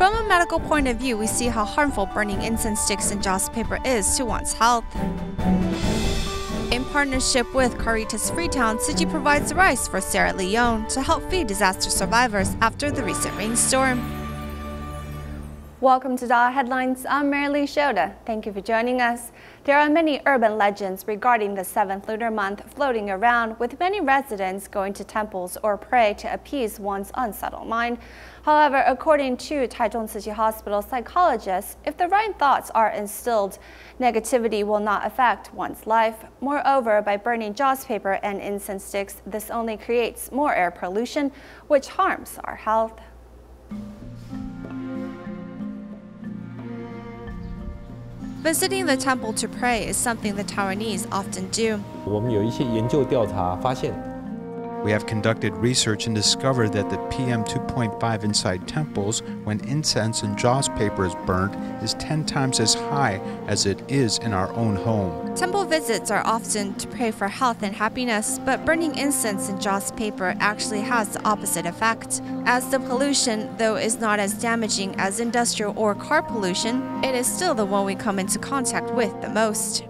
From a medical point of view, we see how harmful burning incense sticks and joss paper is to one's health. In partnership with Caritas Freetown, Tzu Chi provides rice for Sierra Leone to help feed disaster survivors after the recent rainstorm. Welcome to DaAi Headlines. I'm Marilee Shoda. Thank you for joining us. There are many urban legends regarding the 7th lunar month floating around, with many residents going to temples or pray to appease one's unsettled mind. However, according to Taichung Tzu Chi Hospital psychologists, if the right thoughts are instilled, negativity will not affect one's life. Moreover, by burning joss paper and incense sticks, this only creates more air pollution, which harms our health. Visiting the temple to pray is something the Taiwanese often do. 我们有一些研究调查发现 We have conducted research and discovered that the PM 2.5 inside temples, when incense and joss paper is burned, is 10 times as high as it is in our own home. Temple visits are often to pray for health and happiness, but burning incense and joss paper actually has the opposite effect. As the pollution, though, is not as damaging as industrial or car pollution, it is still the one we come into contact with the most.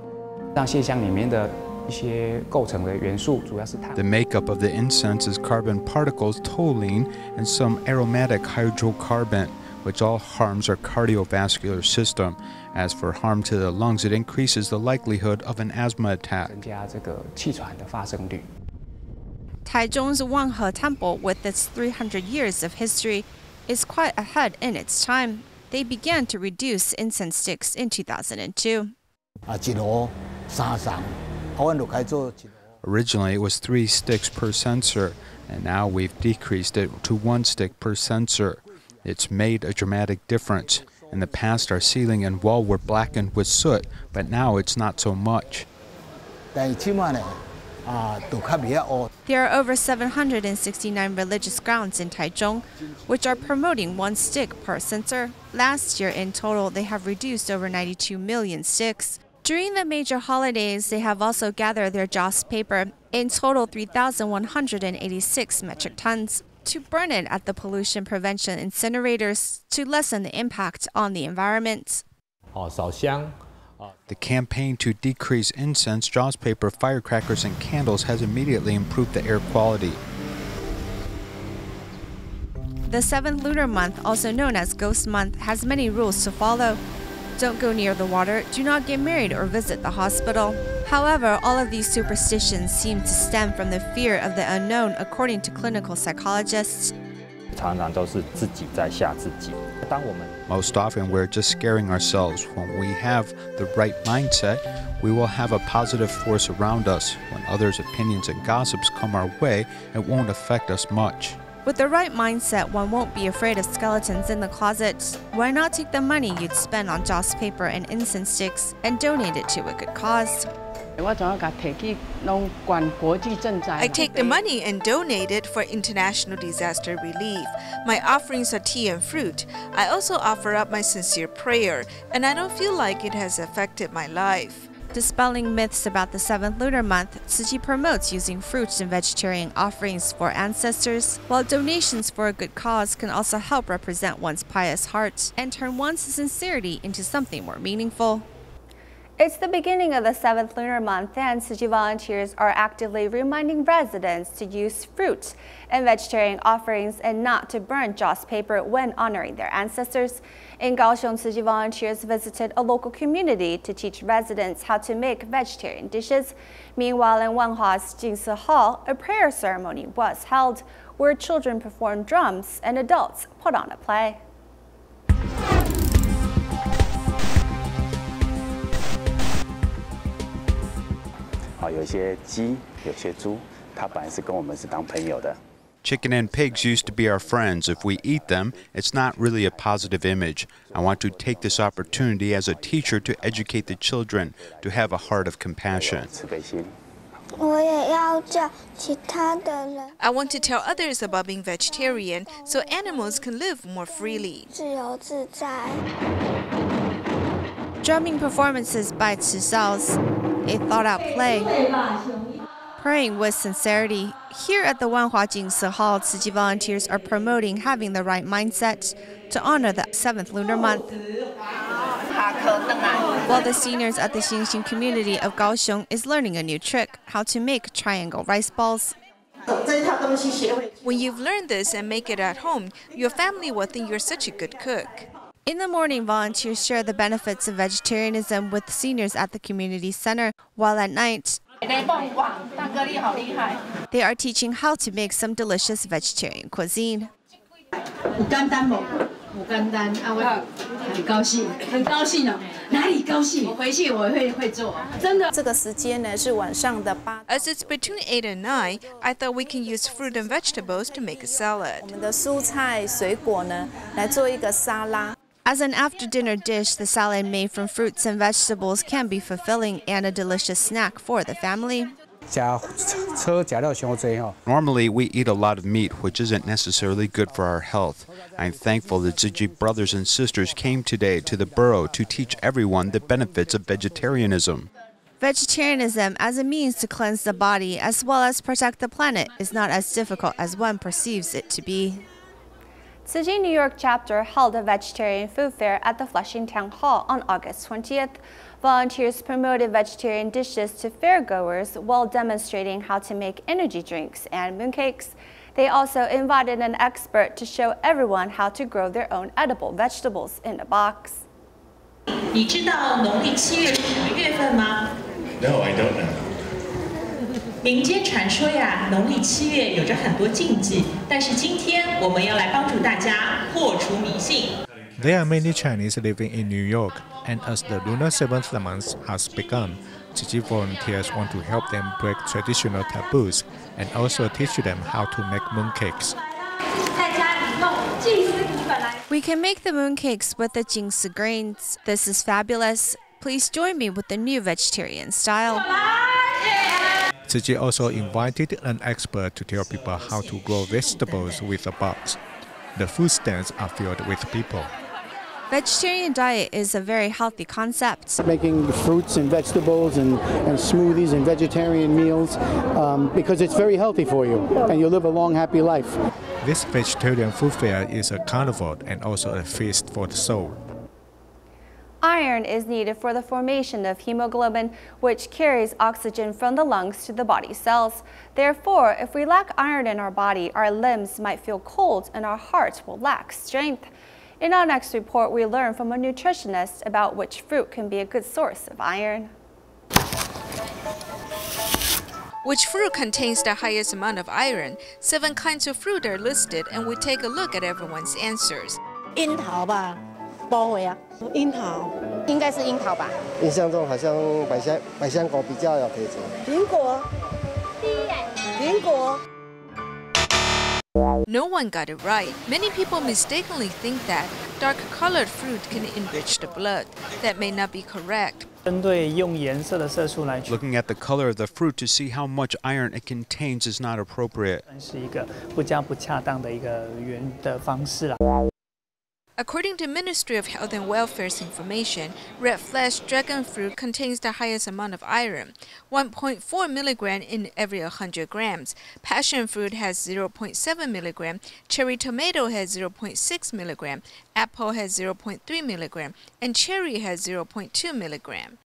让线香里面的一些构成的元素主要是碳。 The makeup of the incense is carbon particles, toluene, and some aromatic hydrocarbon, which all harms our cardiovascular system. As for harm to the lungs, it increases the likelihood of an asthma attack. 增加这个气喘的发生率。 Taichung's Wanghe Temple, with its 300 years of history, is quite ahead in its time. They began to reduce incense sticks in 2002. Originally, it was 3 sticks per censer, and now we've decreased it to 1 stick per censer. It's made a dramatic difference. In the past, our ceiling and wall were blackened with soot, but now it's not so much. There are over 769 religious grounds in Taichung, which are promoting 1 stick per censer. Last year, in total, they have reduced over 92 million sticks. During the major holidays, they have also gathered their joss paper, in total 3,186 metric tons, to burn it at the pollution prevention incinerators to lessen the impact on the environment. 烧香 The campaign to decrease incense, joss paper, firecrackers, and candles has immediately improved the air quality. The 7th lunar month, also known as Ghost Month, has many rules to follow. Don't go near the water, do not get married or visit the hospital. However, all of these superstitions seem to stem from the fear of the unknown, according to clinical psychologists. 常常都是自己在吓自己。当我们 Most often, we're just scaring ourselves. When we have the right mindset, we will have a positive force around us. When others' opinions and gossips come our way, it won't affect us much. With the right mindset, one won't be afraid of skeletons in the closet. Why not take the money you'd spend on joss paper and incense sticks and donate it to a good cause? I take the money and donate it for international disaster relief. My offerings are tea and fruit. I also offer up my sincere prayer, and I don't feel like it has affected my life. Dispelling myths about the 7th lunar month, Tzu Chi promotes using fruits and vegetarian offerings for ancestors, while donations for a good cause can also help represent one's pious heart and turn one's sincerity into something more meaningful. It's the beginning of the 7th lunar month, and Tzu Chi volunteers are actively reminding residents to use fruit and vegetarian offerings and not to burn joss paper when honoring their ancestors. In Kaohsiung, Tzu Chi volunteers visited a local community to teach residents how to make vegetarian dishes. Meanwhile, in Wanhua's Jingsi Hall, a prayer ceremony was held, where children performed drums and adults put on a play. 有些鸡，有些猪，它本来是跟我们是当朋友的。 Chicken and pigs used to be our friends. If we eat them, it's not really a positive image. I want to take this opportunity as a teacher to educate the children to have a heart of compassion. I want to tell others about being vegetarian so animals can live more freely. Drumming performances by Tzu Xiao's, a thought-out play. praying with sincerity. Here at the Wanhua Jingsi Hall, Tzu Chi volunteers are promoting having the right mindset to honor the 7th lunar month. While the seniors at the Xinxin community of Kaohsiung is learning a new trick, how to make triangle rice balls. When you've learned this and make it at home, your family will think you're such a good cook. In the morning, volunteers share the benefits of vegetarianism with seniors at the community center, while at night, they are teaching how to make some delicious vegetarian cuisine. As it's between 8 and 9, I thought we can use fruit and vegetables to make a salad. As an after-dinner dish, the salad made from fruits and vegetables can be fulfilling and a delicious snack for the family. Normally, we eat a lot of meat, which isn't necessarily good for our health. I'm thankful that Tzu Chi brothers and sisters came today to the borough to teach everyone the benefits of vegetarianism. Vegetarianism as a means to cleanse the body as well as protect the planet is not as difficult as one perceives it to be. Tzu Chi New York chapter held a vegetarian food fair at the Flushing Town Hall on August 20th. Volunteers promoted vegetarian dishes to fairgoers while demonstrating how to make energy drinks and mooncakes. They also invited an expert to show everyone how to grow their own edible vegetables in a box. 你知道农历7月是什么月份吗？ No, I don't know. 民间传说呀，农历7月有着很多禁忌，但是今天我们要来帮助大家破除迷信。 There are many Chinese living in New York, and as the lunar 7th month has begun, Tzu Chi volunteers want to help them break traditional taboos and also teach them how to make mooncakes. We can make the mooncakes with the jingsi grains. This is fabulous. Please join me with the new vegetarian style. Tzu Chi also invited an expert to tell people how to grow vegetables with a box. The food stands are filled with people. Vegetarian diet is a very healthy concept. Making fruits and vegetables and smoothies and vegetarian meals because it's very healthy for you and you'll live a long, happy life. This vegetarian food fair is a carnival and also a feast for the soul. Iron is needed for the formation of hemoglobin, which carries oxygen from the lungs to the body cells. Therefore, if we lack iron in our body, our limbs might feel cold and our heart will lack strength. In our next report, we learn from a nutritionist about which fruit can be a good source of iron. Which fruit contains the highest amount of iron? 7 kinds of fruit are listed, and we take a look at everyone's answers. 樱桃吧，包围啊，樱桃，应该是樱桃吧。印象中好像百香果比较有可以吃。苹果，苹果。 No one got it right. Many people mistakenly think that dark-colored fruit can enrich the blood. That may not be correct. Looking at the color of the fruit to see how much iron it contains is not appropriate. According to Ministry of Health and Welfare's information, red flesh dragon fruit contains the highest amount of iron, 1.4 milligram in every 100 grams. Passion fruit has 0.7 milligram, cherry tomato has 0.6 milligram, apple has 0.3 milligram, and cherry has 0.2 milligram.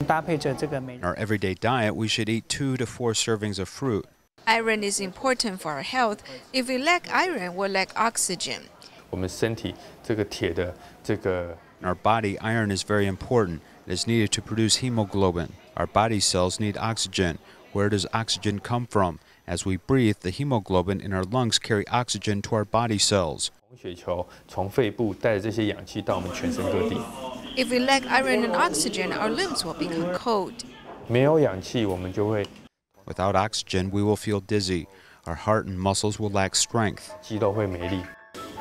In our everyday diet, we should eat 2 to 4 servings of fruit. Iron is important for our health. If we lack iron, we'll lack oxygen. In our body, iron is very important. It is needed to produce hemoglobin. Our body cells need oxygen. Where does oxygen come from? As we breathe, the hemoglobin in our lungs carry oxygen to our body cells. If we lack iron and oxygen, our limbs will become cold. Without oxygen, we will feel dizzy. Our heart and muscles will lack strength.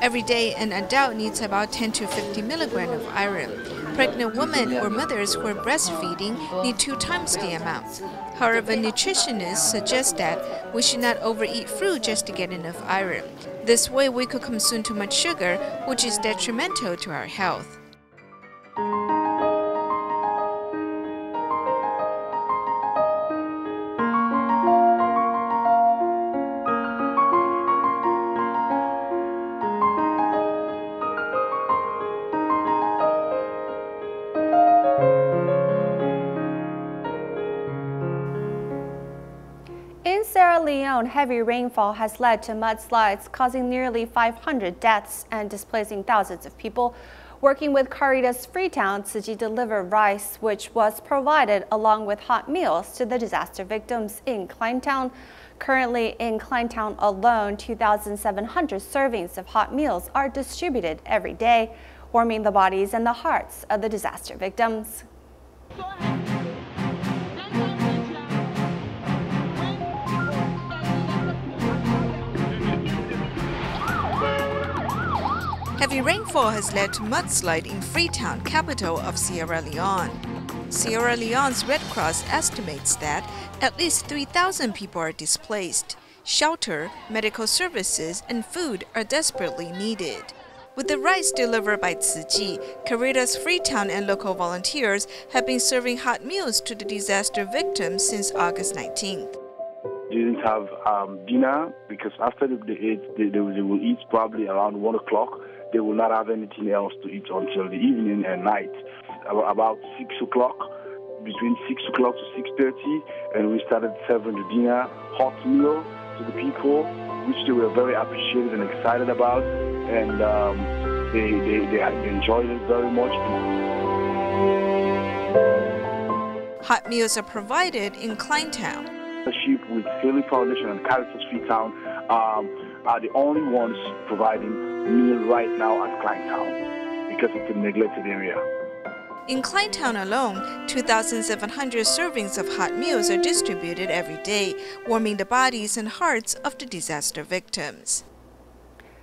Every day, an adult needs about 10 to 50 milligrams of iron. Pregnant women or mothers who are breastfeeding need 2 times the amount. However, nutritionists suggest that we should not overeat fruit just to get enough iron. This way, we could consume too much sugar, which is detrimental to our health. Leone, heavy rainfall has led to mudslides, causing nearly 500 deaths and displacing thousands of people. Working with Caritas Freetown, Tzu Chi delivered rice, which was provided along with hot meals to the disaster victims in Kleintown. Currently, in Kleintown alone, 2,700 servings of hot meals are distributed every day, warming the bodies and the hearts of the disaster victims. Heavy rainfall has led to mudslide in Freetown, capital of Sierra Leone. Sierra Leone's Red Cross estimates that at least 3,000 people are displaced. Shelter, medical services, and food are desperately needed. With the rice delivered by Tzu Chi, Caritas Freetown and local volunteers have been serving hot meals to the disaster victims since August 19th. They didn't have dinner because after they will eat probably around 1 o'clock. They will not have anything else to eat until the evening and night. About 6 o'clock, between 6 o'clock to 6:30, and we started serving the dinner, hot meal to the people, which they were very appreciated and excited about, and they enjoyed it very much. Hot meals are provided in Kleintown. With Philly Foundation and Caritas Freetown are the only ones providing meal right now at Kleintown because it's a neglected area. In Kleintown alone, 2,700 servings of hot meals are distributed every day, warming the bodies and hearts of the disaster victims.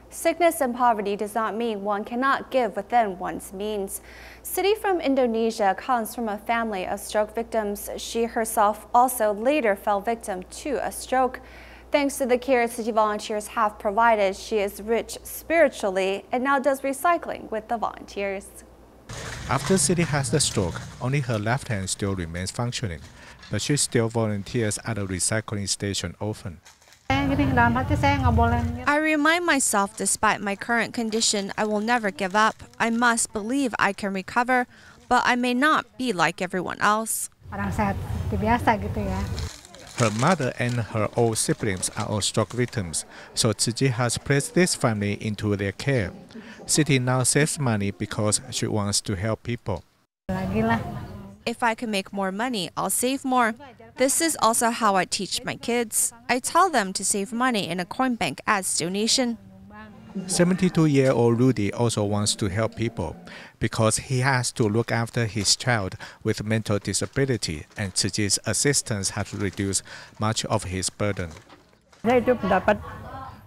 Sickness and poverty does not mean one cannot give within one's means. Siti from Indonesia comes from a family of stroke victims. She herself also later fell victim to a stroke. Thanks to the care Tzu Chi volunteers have provided, she is rich spiritually and now does recycling with the volunteers. After Siti has the stroke, only her left hand still remains functioning, but she still volunteers at a recycling station often. I remind myself, despite my current condition, I will never give up. I must believe I can recover, but I may not be like everyone else. Her mother and her old siblings are all stroke victims, so Tzu Chi has placed this family into their care. Siti now saves money because she wants to help people. If I can make more money, I'll save more. This is also how I teach my kids. I tell them to save money in a coin bank as donation. 72-year-old Rudy also wants to help people because he has to look after his child with mental disability, and Tzu Chi's assistance has reduced much of his burden.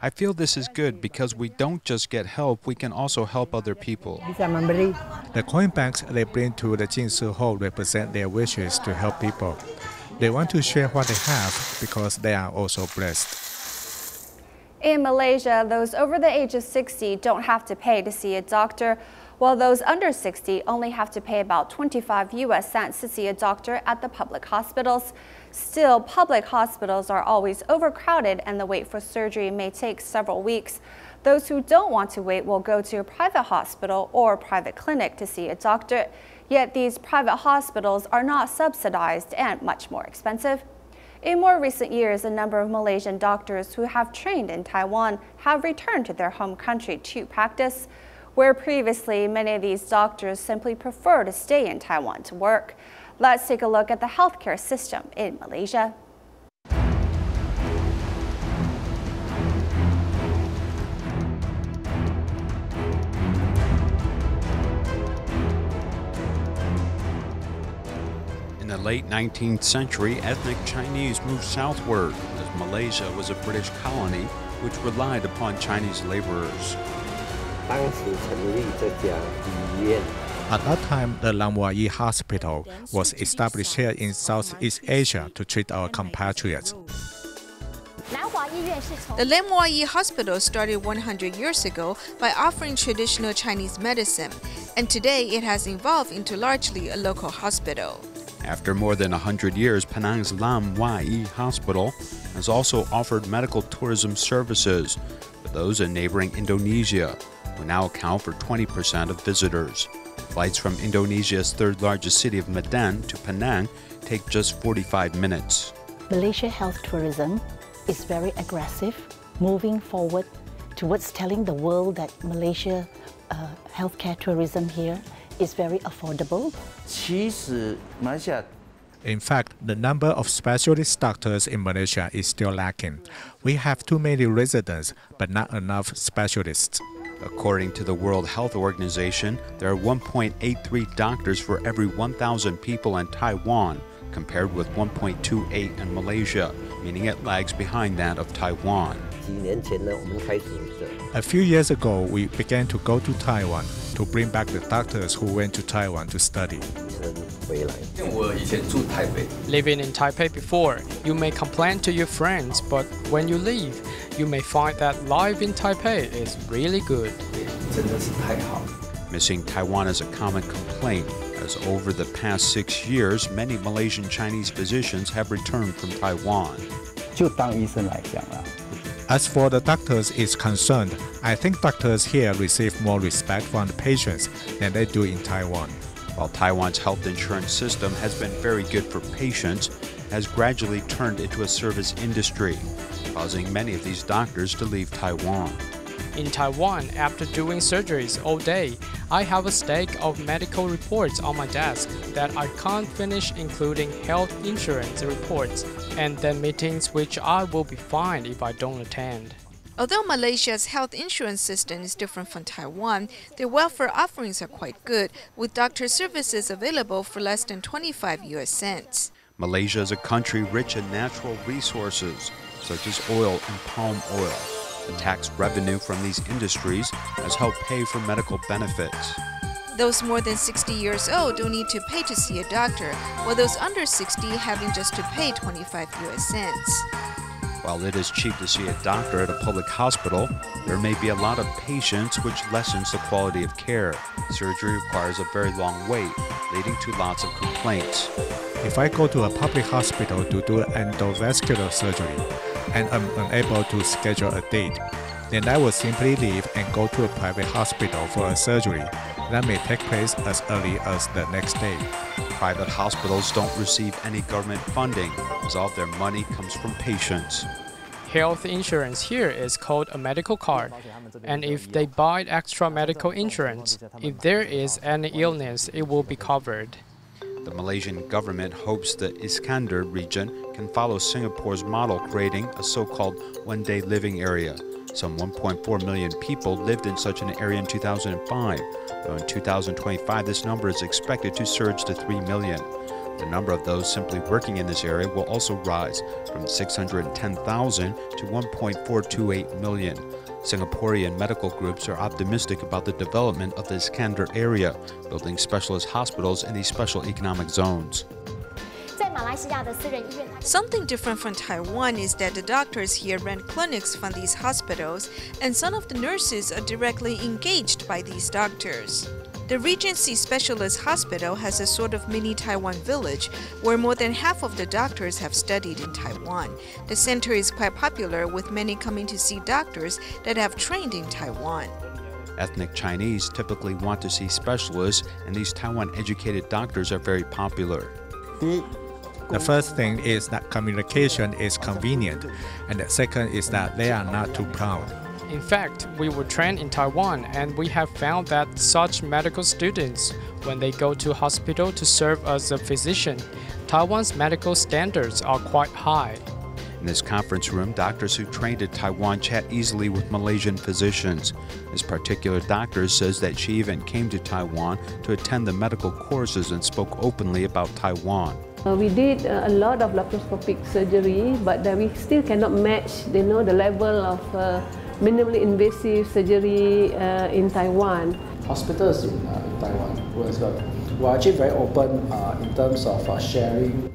I feel this is good because we don't just get help, we can also help other people. The coin banks they bring to the Jinsu Hall represent their wishes to help people. They want to share what they have because they are also blessed. In Malaysia, those over the age of 60 don't have to pay to see a doctor, while those under 60 only have to pay about 25 US cents to see a doctor at the public hospitals. Still, public hospitals are always overcrowded and the wait for surgery may take several weeks. Those who don't want to wait will go to a private hospital or private clinic to see a doctor. Yet these private hospitals are not subsidized and much more expensive. In more recent years, a number of Malaysian doctors who have trained in Taiwan have returned to their home country to practice, where previously many of these doctors simply prefer to stay in Taiwan to work. Let's take a look at the healthcare system in Malaysia. In the late 19th century, ethnic Chinese moved southward as Malaysia was a British colony which relied upon Chinese laborers. At that time, the Lam Hua Yi Hospital was established here in Southeast Asia to treat our compatriots. The Lam Hua Yi Hospital started 100 years ago by offering traditional Chinese medicine, and today it has evolved into largely a local hospital. After more than 100 years, Penang's Lam Hua Yi Hospital has also offered medical tourism services for those in neighboring Indonesia, who now account for 20% of visitors. Flights from Indonesia's third-largest city of Medan to Penang take just 45 minutes. Malaysia health tourism is very aggressive, moving forward towards telling the world that Malaysia healthcare tourism here is very affordable. 其实马来西亚 In fact, the number of specialist doctors in Malaysia is still lacking. We have too many residents, but not enough specialists. According to the World Health Organization, there are 1.83 doctors for every 1,000 people in Taiwan, compared with 1.28 in Malaysia, meaning it lags behind that of Taiwan. 几年前呢，我们开始的。 A few years ago, we began to go to Taiwan to bring back the doctors who went to Taiwan to study. 回来。我以前住台北。 Living in Taipei before, you may complain to your friends, but when you leave, you may find that life in Taipei is really good. 真的是太好。 Missing Taiwan is a common complaint, as over the past 6 years, many Malaysian Chinese physicians have returned from Taiwan. 就当医生来讲啦。 As for the doctors is concerned, I think doctors here receive more respect from the patients than they do in Taiwan. While Taiwan's health insurance system has been very good for patients, it has gradually turned into a service industry, causing many of these doctors to leave Taiwan. In Taiwan, after doing surgeries all day, I have a stack of medical reports on my desk that I can't finish, including health insurance reports, and then meetings which I will be fined if I don't attend. Although Malaysia's health insurance system is different from Taiwan, their welfare offerings are quite good, with doctor services available for less than 25 US cents. Malaysia is a country rich in natural resources, such as oil and palm oil. The tax revenue from these industries has helped pay for medical benefits. Those more than 60 years old don't need to pay to see a doctor, while those under 60 having just to pay 25 US cents. While it is cheap to see a doctor at a public hospital, there may be a lot of patients, which lessens the quality of care. Surgery requires a very long wait, leading to lots of complaints. If I go to a public hospital to do endovascular surgery and I'm unable to schedule a date, then I will simply leave and go to a private hospital for a surgery that may take place as early as the next day. Private hospitals don't receive any government funding, as all of their money comes from patients. Health insurance here is called a medical card, and if they buy extra medical insurance, if there is any illness, it will be covered. The Malaysian government hopes the Iskandar region can follow Singapore's model, creating a so-called one-day living area. Some 1.4 million people lived in such an area in 2005, though in 2025 this number is expected to surge to 3 million. The number of those simply working in this area will also rise from 610,000 to 1.428 million. Singaporean medical groups are optimistic about the development of the Iskandar area, building specialist hospitals in these special economic zones. Something different from Taiwan is that the doctors here rent clinics from these hospitals, and some of the nurses are directly engaged by these doctors. The Regency Specialist Hospital has a sort of mini Taiwan village where more than half of the doctors have studied in Taiwan. The center is quite popular, with many coming to see doctors that have trained in Taiwan. Ethnic Chinese typically want to see specialists, and these Taiwan-educated doctors are very popular. The first thing is that communication is convenient, and the second is that they are not too proud. In fact, we were trained in Taiwan, and we have found that such medical students, when they go to hospital to serve as a physician, Taiwan's medical standards are quite high. In this conference room, doctors who trained in Taiwan chat easily with Malaysian physicians. This particular doctor says that she even came to Taiwan to attend the medical courses and spoke openly about Taiwan. We did a lot of laparoscopic surgery, but we still cannot match, the level of minimally invasive surgery in Taiwan. Hospitals in Taiwan were actually very open in terms of sharing.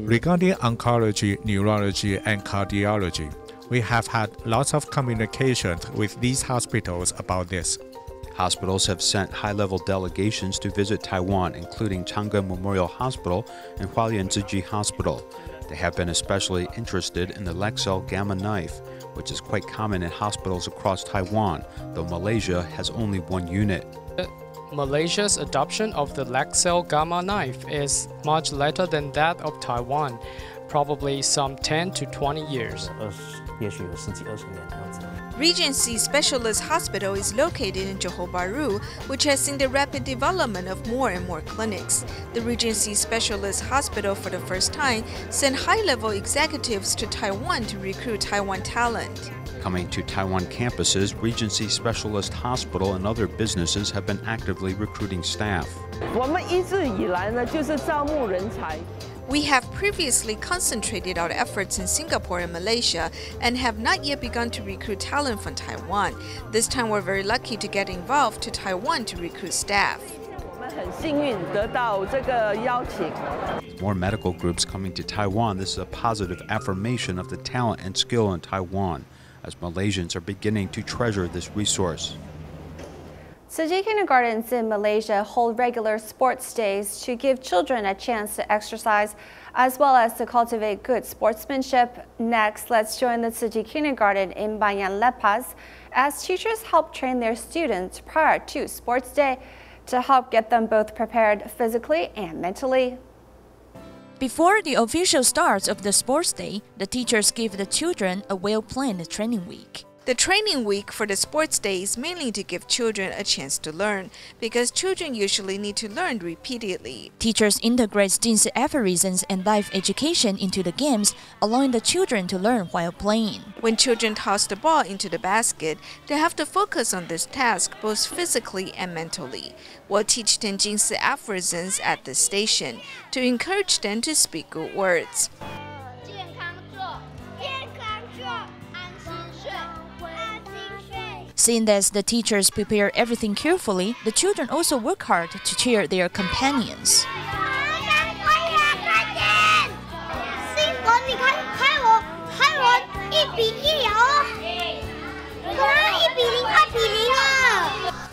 Regarding oncology, neurology, and cardiology, we have had lots of communication with these hospitals about this. Hospitals have sent high-level delegations to visit Taiwan, including Chang'an Memorial Hospital and Hualien Tzu Chi Hospital. They have been especially interested in the Lexel Gamma knife, which is quite common in hospitals across Taiwan, though Malaysia has only one unit. Malaysia's adoption of the Lexel Gamma knife is much later than that of Taiwan, probably some 10 to 20 years. Regency Specialist Hospital is located in Johor Bahru, which has seen the rapid development of more and more clinics. The Regency Specialist Hospital, for the first time, sent high-level executives to Taiwan to recruit Taiwan talent. Coming to Taiwan campuses, Regency Specialist Hospital and other businesses have been actively recruiting staff. We have previously concentrated our efforts in Singapore and Malaysia and have not yet begun to recruit talent from Taiwan. This time we're very lucky to get involved to Taiwan to recruit staff. With more medical groups coming to Taiwan, this is a positive affirmation of the talent and skill in Taiwan, as Malaysians are beginning to treasure this resource. Tzu Chi kindergartens in Malaysia hold regular sports days to give children a chance to exercise as well as to cultivate good sportsmanship. Next, let's join the Tzu Chi kindergarten in Banyan Lepas as teachers help train their students prior to sports day to help get them both prepared physically and mentally. Before the official start of the sports day, the teachers give the children a well-planned training week. The training week for the sports day is mainly to give children a chance to learn, because children usually need to learn repeatedly. Teachers integrate Jinsi aphorisms and life education into the games, allowing the children to learn while playing. When children toss the ball into the basket, they have to focus on this task both physically and mentally. We'll teach them Jinsi aphorisms at the station to encourage them to speak good words. Seeing as the teachers prepare everything carefully, the children also work hard to cheer their companions.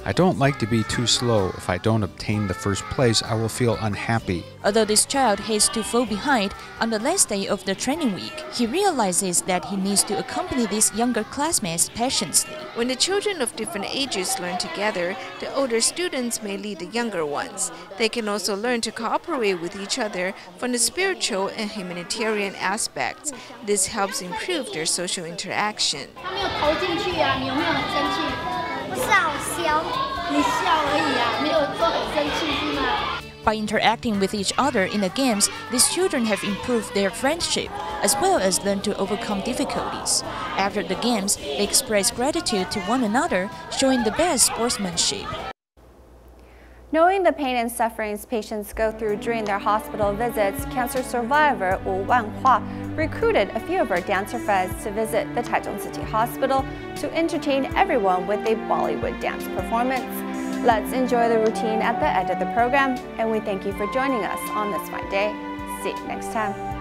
I don't like to be too slow. If I don't obtain the first place, I will feel unhappy. Although this child hates to fall behind, on the last day of the training week, he realizes that he needs to accompany these younger classmates patiently. When the children of different ages learn together, the older students may lead the younger ones. They can also learn to cooperate with each other from the spiritual and humanitarian aspects. This helps improve their social interaction. By interacting with each other in the games, these children have improved their friendship, as well as learned to overcome difficulties. After the games, they express gratitude to one another, showing the best sportsmanship. Knowing the pain and sufferings patients go through during their hospital visits, cancer survivor Wu Wanhua recruited a few of her dancer friends to visit the Taichung Tzu Chi Hospital to entertain everyone with a Bollywood dance performance. Let's enjoy the routine at the end of the program, and we thank you for joining us on this fine day. See you next time.